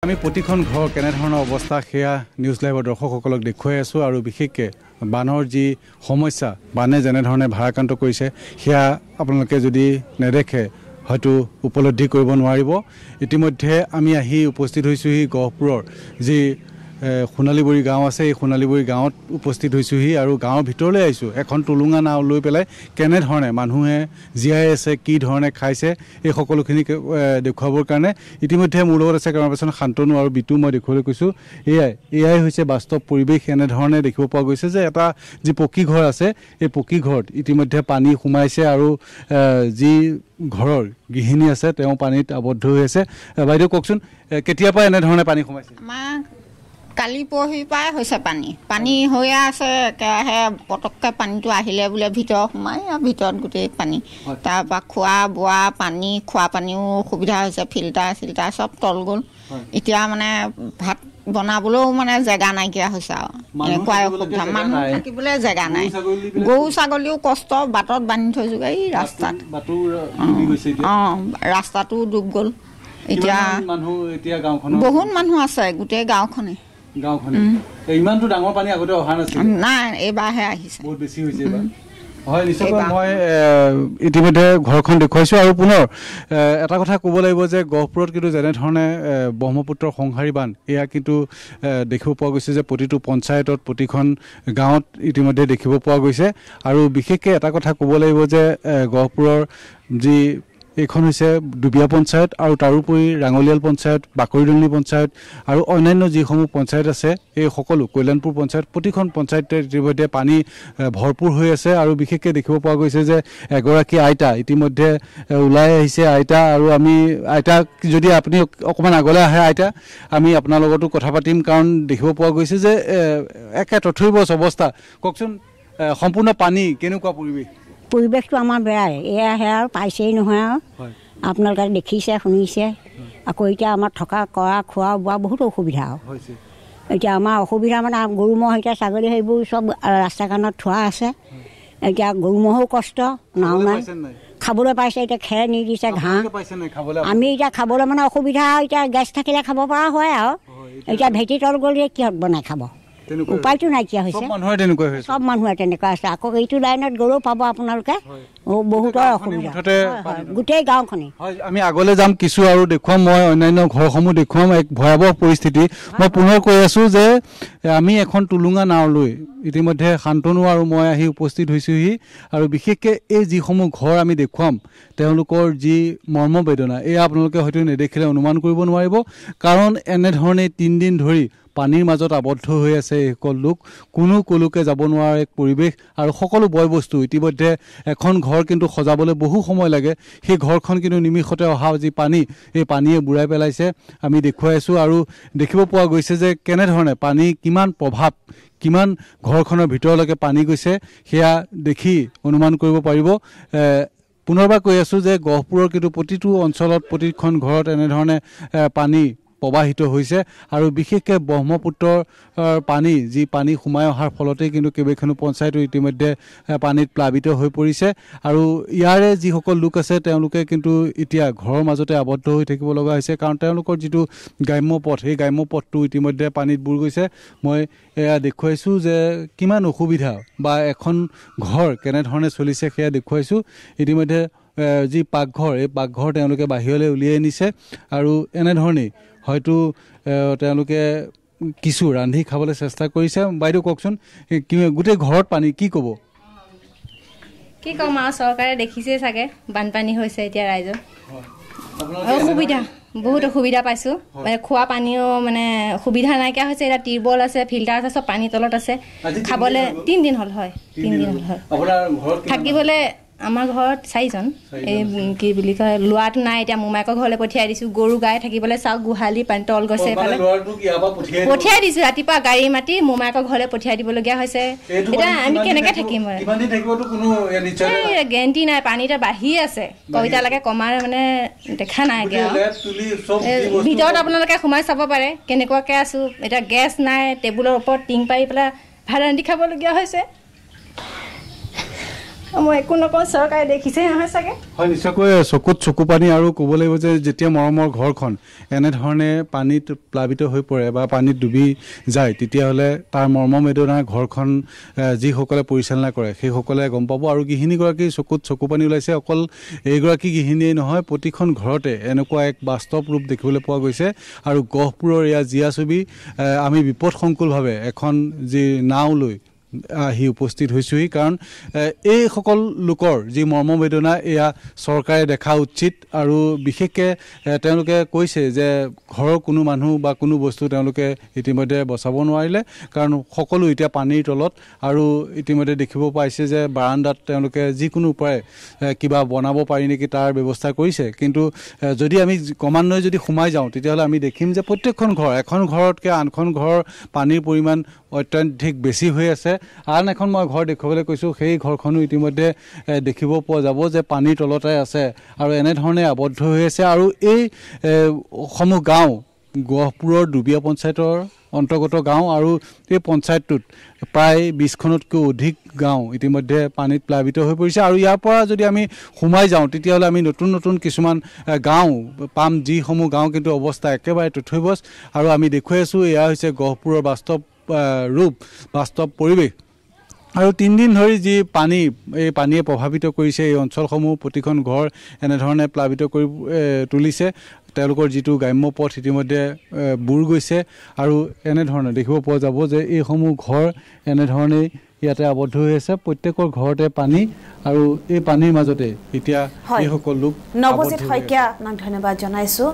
আমি প্ৰতিখন ঘৰ কেনেধৰণৰ অৱস্থা সেয়া নিউজ লাইভৰ দৰ্শকসকলক দেখুৱাই আছোঁ আৰু বিশেষকৈ বানৰ যি সমস্যা বানে যেনেধৰণে ভাৰাক্ৰান্ত কৰিছে সেয়া আপোনালোকে যদি নেদেখে হয়তো উপলব্ধি কৰিব নোৱাৰিব। ইতিমধ্যে আমি আহি উপস্থিত হৈছোঁহি গহপুৰৰ যি সোণালীবৰী গাঁও আছে এই সোণালীবৰী গাঁৱত উপস্থিত হৈছোঁহি আৰু গাঁৱৰ ভিতৰলৈ আহিছোঁ। এখন টুলুঙা নাও লৈ পেলাই কেনেধৰণে মানুহে জীয়াই আছে কি ধৰণে খাইছে এই সকলোখিনি দেখুৱাবৰ কাৰণে ইতিমধ্যে মোৰ লগত আছে কেমেৰা পাৰ্চন শান্তনু আৰু বিটু। মই দেখুৱাবলৈ কৈছোঁ এয়াই হৈছে বাস্তৱ পৰিৱেশ। এনেধৰণে দেখিব পোৱা গৈছে যে এটা যি পকী ঘৰ আছে এই পকী ঘৰত ইতিমধ্যে পানী সোমাইছে আৰু যি ঘৰৰ গৃহিণী আছে তেওঁ পানীত আবদ্ধ হৈ আছে। বাইদেউ কওকচোন কেতিয়াৰ পৰা এনেধৰণে পানী সোমাইছে? কালি পৰহি পৰাই হৈছে পানী হৈয়ে আছে। একেৰাহে পটককৈ পানীটো আহিলে বোলে ভিতৰ সোমাই ভিতৰত গোটেই পানী। তাৰপৰা খোৱা বোৱা পানী খোৱা পানীও অসুবিধা হৈছে। ফিল্টাৰ চিল্টাৰ চব তল গ'ল। এতিয়া মানে ভাত বনাবলৈও মানে জেগা নাইকিয়া হৈছে আৰু এনেকুৱাই অসুবিধা। মানুহ থাকিবলৈ জেগা নাই। গৰু ছাগলীও কষ্ট বাটত বান্ধি থৈছোঁ এই ৰাস্তাত। ৰাস্তাটো ডুব গ'ল। এতিয়া বহুত মানুহ আছে গোটেই গাঁওখনে। ইমানটো ডাঙৰ পানী আগতে অহা নাছিল। নাই এইবাৰহে আহিছে। বহুত বেছি হৈছে এইবাৰ। হয় নিশ্চয়। মই ইতিমধ্যে ঘৰখন দেখুৱাইছোঁ আৰু পুনৰ এটা কথা ক'ব লাগিব যে গহপুৰত কিন্তু যেনেধৰণে ব্ৰহ্মপুত্ৰৰ সংহাৰী বান্ধ এয়া কিন্তু দেখিব পোৱা গৈছে যে প্ৰতিটো পঞ্চায়তত প্ৰতিখন গাঁৱত ইতিমধ্যে দেখিব পোৱা গৈছে। আৰু বিশেষকৈ এটা কথা ক'ব লাগিব যে গহপুৰৰ যি এইখন হৈছে ডুবিয়া পঞ্চায়ত আৰু তাৰোপৰি ৰাঙলিয়াল পঞ্চায়ত বাকৰিদলনি পঞ্চায়ত আৰু অন্যান্য যিসমূহ পঞ্চায়ত আছে এই সকলো কল্যাণপুৰ পঞ্চায়ত প্ৰতিখন পঞ্চায়তে ইতিমধ্যে পানী ভৰপূৰ হৈ আছে। আৰু বিশেষকৈ দেখিব পোৱা গৈছে যে এগৰাকী আইতা ইতিমধ্যে ওলাই আহিছে। আইতা আৰু আমি আইতাক যদি আপুনি অকণমান আগলৈ আহে আইতা আমি আপোনাৰ লগতো কথা পাতিম। কাৰণ দেখিব পোৱা গৈছে যে একে তথৈবচ অৱস্থা। কওকচোন সম্পূৰ্ণ পানী কেনেকুৱা পৰিৱেশ? পৰিৱেশটো আমাৰ বেয়াই। এয়াহে আৰু পাইছেই নহয় আৰু আপোনালোকে দেখিছে শুনিছে। আকৌ এতিয়া আমাৰ থকা কৰা খোৱা বোৱা বহুত অসুবিধা আৰু এতিয়া আমাৰ অসুবিধা মানে গৰু ম'হ এতিয়া ছাগলী সেইবোৰ চব ৰাস্তা কাণত থোৱা আছে। এতিয়া গৰু ম'হো কষ্ট নাও নাই খাবলৈ পাইছে। এতিয়া খেৰ নি দিছে ঘাঁহ। আমি এতিয়া খাবলৈ মানে অসুবিধা। এতিয়া গেছ থাকিলে খাব পৰা হয় আৰু এতিয়া ভেটি তল গ'লে কিহত বনাই খাব উপায়টো নাইকিয়া হৈছে। চব মানুহে তেনেকুৱা আছে। আকৌ এইটো লাইনত গ'লেও পাব আপোনালোকে বহুতৰ অসুবিধা গোটেই গাঁওখনে। আমি আগলৈ যাম কিছু আৰু দেখুৱাম। মই অন্যান্য ঘৰসমূহ দেখুৱাম। এক ভয়াৱহ পৰিস্থিতি। মই পুনৰ কৈ আছোঁ যে আমি এখন টুলুঙা নাও লৈ ইতিমধ্যে শান্তনু আৰু মই আহি উপস্থিত হৈছোঁহি। আৰু বিশেষকৈ এই যিসমূহ ঘৰ আমি দেখুৱাম তেওঁলোকৰ যি মৰ্মবেদনা এয়া আপোনালোকে হয়তো নেদেখিলে অনুমান কৰিব নোৱাৰিব। কাৰণ এনেধৰণে 3 দিন ধৰি পানীৰ মাজত আবদ্ধ হৈ আছে এইসকল লোক। কোনো কলোকে যাব নোৱাৰা এক পৰিৱেশ আৰু সকলো বয় বস্তু ইতিমধ্যে এখন ঘৰ কিন্তু সজাবলৈ বহু সময় লাগে। সেই ঘৰখন কিন্তু নিমিষতে অহা যি পানী এই পানীয়ে বুঢ়াই পেলাইছে আমি দেখুৱাই আছোঁ। আৰু দেখিব পোৱা গৈছে যে কেনেধৰণে পানী কিমান প্ৰভাৱ কিমান ঘৰখনৰ ভিতৰলৈকে পানী গৈছে সেয়া দেখি অনুমান কৰিব পাৰিব। পুনৰবাৰ কৈ আছোঁ যে গহপুৰৰ কিন্তু প্ৰতিটো অঞ্চলত প্ৰতিখন ঘৰত এনেধৰণে পানী প্ৰবাহিত হৈছে। আৰু বিশেষকৈ ব্ৰহ্মপুত্ৰৰ পানী যি পানী সোমাই অহাৰ ফলতেই কিন্তু কেইবাখনো পঞ্চায়তো ইতিমধ্যে পানীত প্লাবিত হৈ পৰিছে। আৰু ইয়াৰে যিসকল লোক আছে তেওঁলোকে কিন্তু এতিয়া ঘৰৰ মাজতে আবদ্ধ হৈ থাকিব লগা হৈছে। কাৰণ তেওঁলোকৰ যিটো গ্ৰাম্য পথ সেই গ্ৰাম্য পথটো ইতিমধ্যে পানীত বুৰ গৈছে। মই এয়া দেখুৱাইছোঁ যে কিমান অসুবিধা বা এখন ঘৰ কেনেধৰণে চলিছে সেয়া দেখুৱাইছোঁ। ইতিমধ্যে যি পাকঘৰ এই পাকঘৰ তেওঁলোকে বাহিৰলৈ উলিয়াই নিছে আৰু এনেধৰণেই হয়তো তেওঁলোকে কিছু ৰান্ধি খাবলৈ চেষ্টা কৰিছে। বাইদেউ কওকচোন গোটেই ঘৰত পানী কি ক'ব? কি ক'ম আৰু চৰকাৰে দেখিছেই চাগে বানপানী হৈছে এতিয়া ৰাইজৰ অসুবিধা বহুত অসুবিধা পাইছোঁ। মানে খোৱা পানীও মানে সুবিধা নাইকিয়া হৈছে। এতিয়া টিউবৱেল আছে ফিল্টাৰ আছে চব পানী তলত আছে। খাবলৈ 3 দিন হ'ল হয় 3 দিন হ'ল হয়। থাকিবলৈ আমাৰ ঘৰত 4জন। এই কি বুলি কয় লোৱাটো নাই। এতিয়া মোমায়েকৰ ঘৰলৈ পঠিয়াই দিছোঁ। গৰু গাই থাকিবলৈ চাওক গোহালি পানী তল গৈছে এইফালে পঠিয়াই দিছোঁ। ৰাতিপুৱা গাড়ী মাতি মোমায়েকৰ ঘৰলৈ পঠিয়াই দিবলগীয়া হৈছে। এতিয়া আমি কেনেকৈ থাকিম? গেৰেণ্টি নাই। পানী এতিয়া বাঢ়ি আছে কবিতালৈকে কমাৰ মানে দেখা নাইগে আৰু ভিতৰত আপোনালোকে সোমাই চাব পাৰে কেনেকুৱাকৈ আছোঁ। এতিয়া গেছ নাই। টেবুলৰ ওপৰত টিং পাৰি পেলাই ভাত ৰান্ধি খাবলগীয়া হৈছে। মই একো নকওঁ চৰকাৰে দেখিছে নহয় চাগে হয় নিশ্চয়কৈ চকুত চকু পানী আৰু ক'ব লাগিব যে যেতিয়া মৰমৰ ঘৰখন এনেধৰণে পানীত প্লাবিত হৈ পৰে বা পানীত ডুবি যায় তেতিয়াহ'লে তাৰ মৰ্মবেদনাৰ ঘৰখন যিসকলে পৰিচালনা কৰে সেইসকলে গম পাব আৰু গৃহিণীগৰাকীৰ চকুত চকু পানী ওলাইছে অকল এইগৰাকী গৃহিণীয়ে নহয় প্ৰতিখন ঘৰতে এনেকুৱা এক বাস্তৱ ৰূপ দেখিবলৈ পোৱা গৈছে আৰু গহপুৰৰ এয়া জীয়া ছবি আমি বিপদসংকুলভাৱে এখন যি নাও লৈ আহি উপস্থিত হৈছোহি কাৰণ এইসকল লোকৰ যি মৰ্মবেদনা এয়া চৰকাৰে দেখা উচিত আৰু বিশেষকৈ তেওঁলোকে কৈছে যে ঘৰৰ কোনো মানুহ বা কোনো বস্তু তেওঁলোকে ইতিমধ্যে বচাব নোৱাৰিলে কাৰণ সকলো এতিয়া পানীৰ তলত আৰু ইতিমধ্যে দেখিব পাইছে যে বাৰান্দাত তেওঁলোকে যিকোনো উপায়ে কিবা বনাব পাৰি নেকি তাৰ ব্যৱস্থা কৰিছে কিন্তু যদি আমি ক্ৰমান্বয়ে যদি সোমাই যাওঁ তেতিয়াহ'লে আমি দেখিম যে প্ৰত্যেকখন ঘৰ এখন ঘৰতকৈ আনখন ঘৰৰ পানীৰ পৰিমাণ অত্যাধিক বেছি হৈ আছে আন এখন মই ঘৰ দেখুৱাবলৈ কৈছোঁ সেই ঘৰখনো ইতিমধ্যে দেখিব পোৱা যাব যে পানীৰ তলতে আছে আৰু এনেধৰণে আবদ্ধ হৈ আছে আৰু এই সমূহ গাঁও গহপুৰৰ ডুবিয়া পঞ্চায়তৰ অন্তৰ্গত গাঁও আৰু এই পঞ্চায়তটোত প্ৰায় 20খনতকৈ অধিক গাঁও ইতিমধ্যে পানীত প্লাবিত হৈ পৰিছে আৰু ইয়াৰ পৰা যদি আমি সোমাই যাওঁ তেতিয়াহ'লে আমি নতুন নতুন কিছুমান গাঁও পাম যিসমূহ গাঁও কিন্তু অৱস্থা একেবাৰে তথৈবচ আৰু আমি দেখুৱাই আছোঁ এয়া হৈছে গহপুৰৰ বাস্তৱ ৰূপ বাস্তৱ পৰিৱেশ আৰু 3 দিন ধৰি যি পানী এই পানীয়ে প্ৰভাৱিত কৰিছে এই অঞ্চলসমূহ প্ৰতিখন ঘৰ এনেধৰণে প্লাবিত কৰি তুলিছে তেওঁলোকৰ যিটো গ্ৰাম্য পথ ইতিমধ্যে বুৰ গৈছে আৰু এনেধৰণে দেখিব পোৱা যাব যে এইসমূহ ঘৰ এনেধৰণেই ইয়াতে আবদ্ধ হৈ আছে প্ৰত্যেকৰ ঘৰতে পানী আৰু এই পানীৰ মাজতে এতিয়া এইসকল লোক নৱজিত শইকীয়া আপোনাক ধন্যবাদ জনাইছোঁ